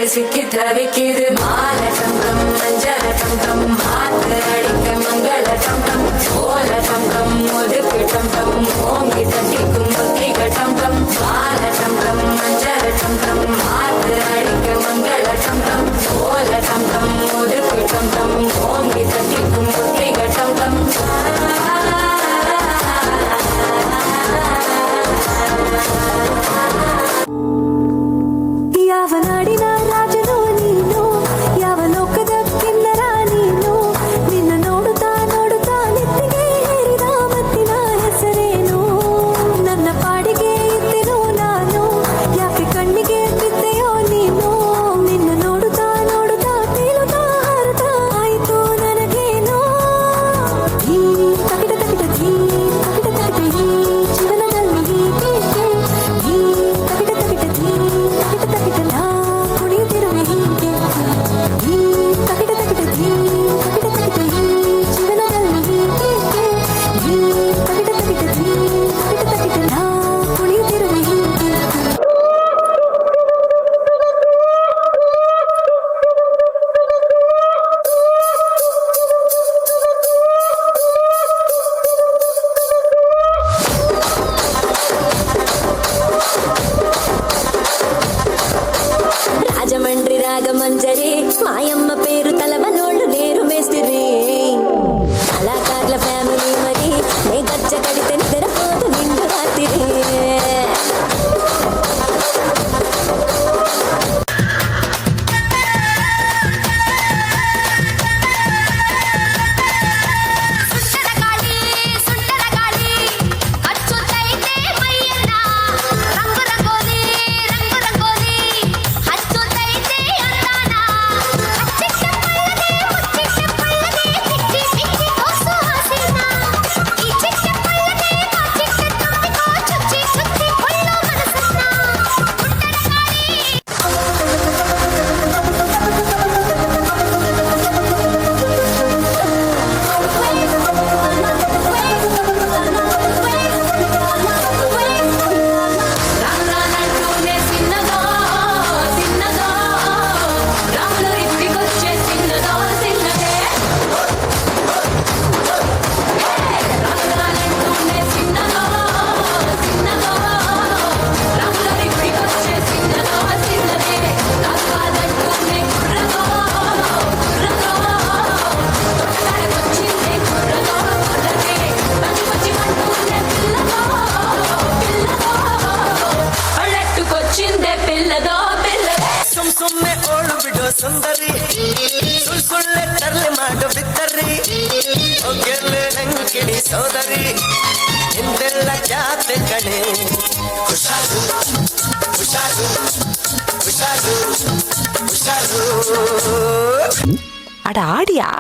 சிக்கி தவிக்குது மால சங்கம் மஞ்சள சங்கம் மாத்து அடிக்க மங்கள சங்கம் ஓல சங்கம் ஒதுக்கு சங்கம் ஓங்கி தட்டிக்கும் பக்திக சங்கம் மால சங்கம் மஞ்சள சங்கம் மாத்து அடிக்க மங்கள சங்கம் ஓல சங்கம் ஒதுக்கு சங்கம் ஓங்கி தட்டிக்கும் பக்திக சங்கம் రాగమంజరి మాయమ్మ పేరు తలవనోళ్ళు నేరు మేస్తిరి కళాకారుల ఫ్యామిలీ మరి నే గచ్చ కడితే నిద్రపోతు నిండు రాత్రి ಸುಮ್ಮನೆ ಓಳು ಬಿಡೋ ಸುಂದರಿ ಸುಳ್ಳೆ ತರಲೆ ಮಾಡೋ ಬಿತ್ತರಿ ಒಗ್ಗೆರ್ಲೆ ನಂಗಿಡಿ ಸೋದರಿ ಹಿಂದೆಲ್ಲ ಜಾತೆ ಕಣೆ ಹುಷಾರು ಹುಷಾರು ಹುಷಾರು ಹುಷಾರು அட ஆடியா